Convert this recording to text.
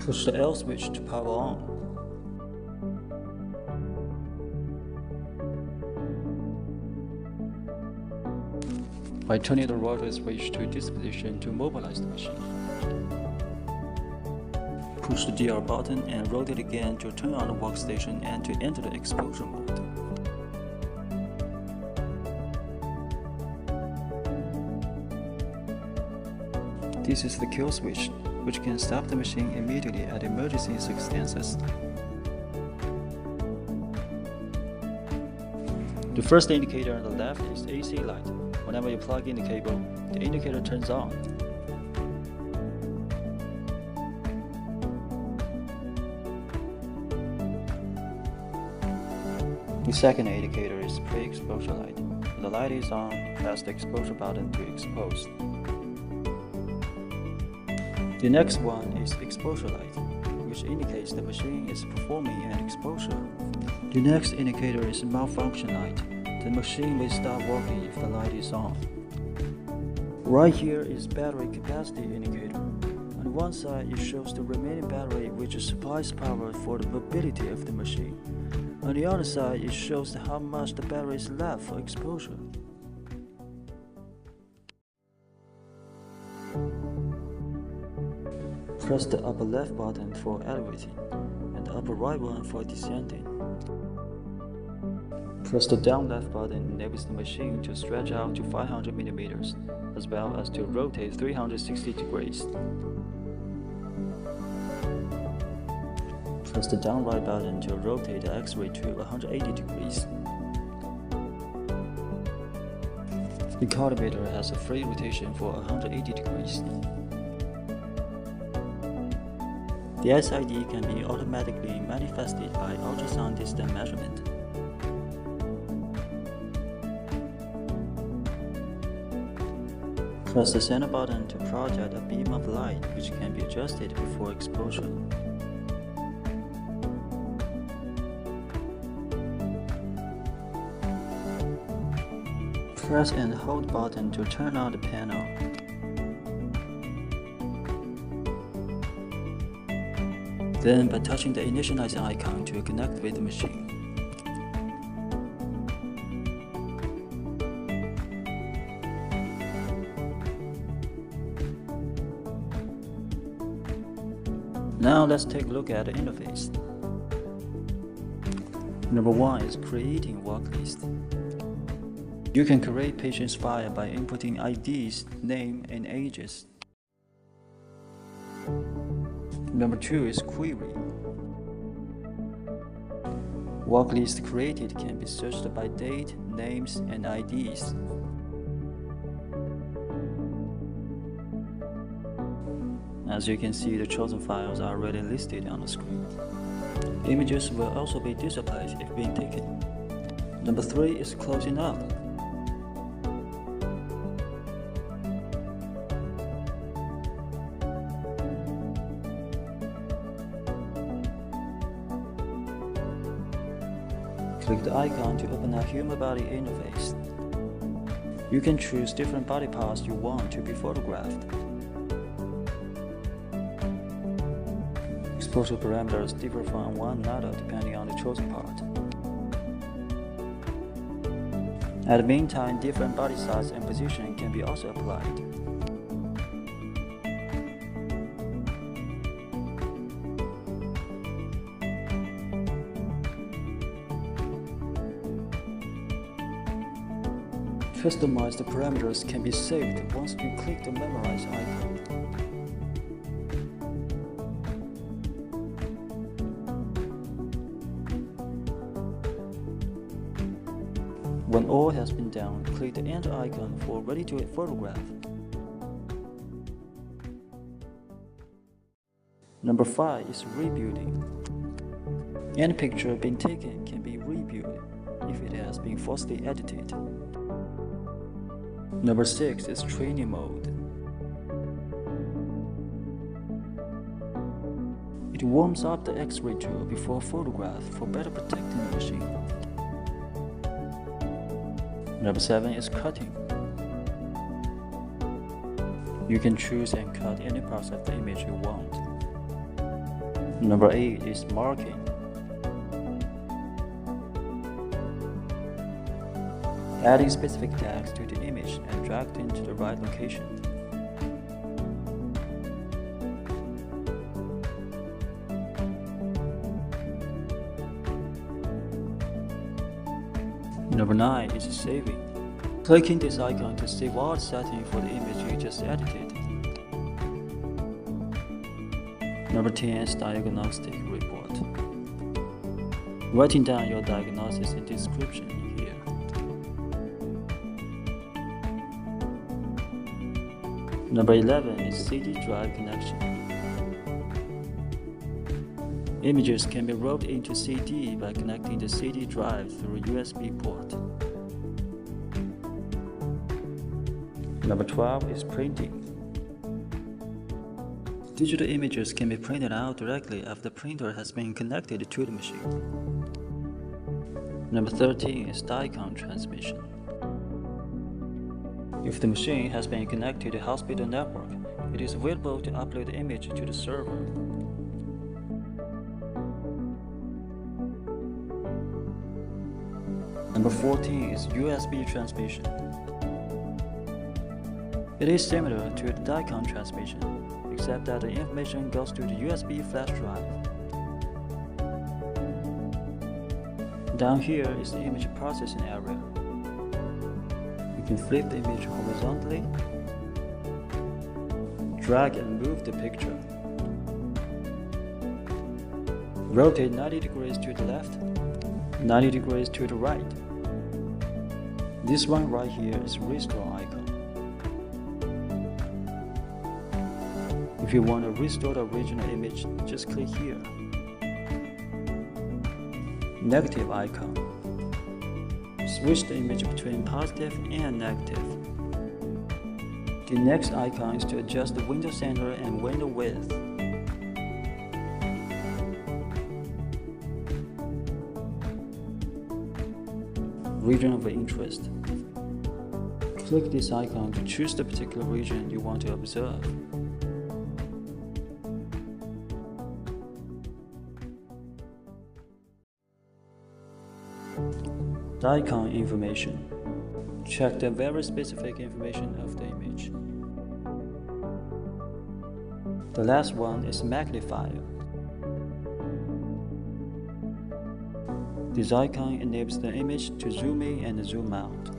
Push the L switch to power on. By turning the rotary switch to this position to mobilize the machine. Push the DR button and rotate again to turn on the workstation and to enter the exposure mode. This is the kill switch, which can stop the machine immediately at emergency circumstances. The first indicator on the left is AC light. Whenever you plug in the cable, the indicator turns on. The second indicator is pre-exposure light. When the light is on, press the exposure button to expose. The next one is exposure light, which indicates the machine is performing an exposure. The next indicator is malfunction light. The machine will stop working if the light is on. Right here is battery capacity indicator. On one side, it shows the remaining battery which supplies power for the mobility of the machine. On the other side, it shows how much the battery is left for exposure. Press the upper left button for elevating and the upper right one for descending. Press the down left button enables the machine to stretch out to 500 mm, as well as to rotate 360 degrees. Press the down right button to rotate the X-ray to 180 degrees. The cultivator has a free rotation for 180 degrees. The SID can be automatically manifested by ultrasound distance measurement. Press the center button to project a beam of light which can be adjusted before exposure. Press and hold button to turn on the panel. Then by touching the initializing icon to connect with the machine. Now let's take a look at the interface. Number 1 is creating work list. You can create patient's file by inputting IDs, name, and ages. Number 2 is query. Work list created can be searched by date, names, and IDs. As you can see, the chosen files are already listed on the screen. Images will also be displayed if being taken. Number 3 is closing up. Click the icon to open a human body interface. You can choose different body parts you want to be photographed. Exposure parameters differ from one another depending on the chosen part. At the meantime, different body size and position can be also applied. Customized parameters can be saved once you click the Memorize icon. When all has been done, click the Enter icon for Ready to Photograph. Number 5 is rebuilding. Any picture being taken can be rebuilt if it has been falsely edited. Number 6 is training mode. It warms up the X-ray tool before photograph for better protecting the machine. Number 7 is cutting. You can choose and cut any parts of the image you want. Number 8 is marking. Adding specific tags to the image and drag it into the right location. Number 9 is saving. Clicking this icon to save all settings for the image you just edited. Number 10 is diagnostic report. Writing down your diagnosis and description here. Number 11 is CD drive connection. Images can be wrote into CD by connecting the CD drive through a USB port. Number 12 is printing. Digital images can be printed out directly after the printer has been connected to the machine. Number 13 is DICOM transmission. If the machine has been connected to the hospital network, it is available to upload the image to the server. Number 14 is USB transmission. It is similar to the DICOM transmission, except that the information goes to the USB flash drive. Down here is the image processing area. You can flip the image horizontally, drag and move the picture, rotate 90 degrees to the left, 90 degrees to the right. This one right here is restore icon. If you want to restore the original image, just click here. Negative icon. Switch the image between positive and negative. The next icon is to adjust the window center and window width. Region of interest. Click this icon to choose the particular region you want to observe. DICOM information. Check the very specific information of the image. The last one is magnifier. This icon enables the image to zoom in and zoom out.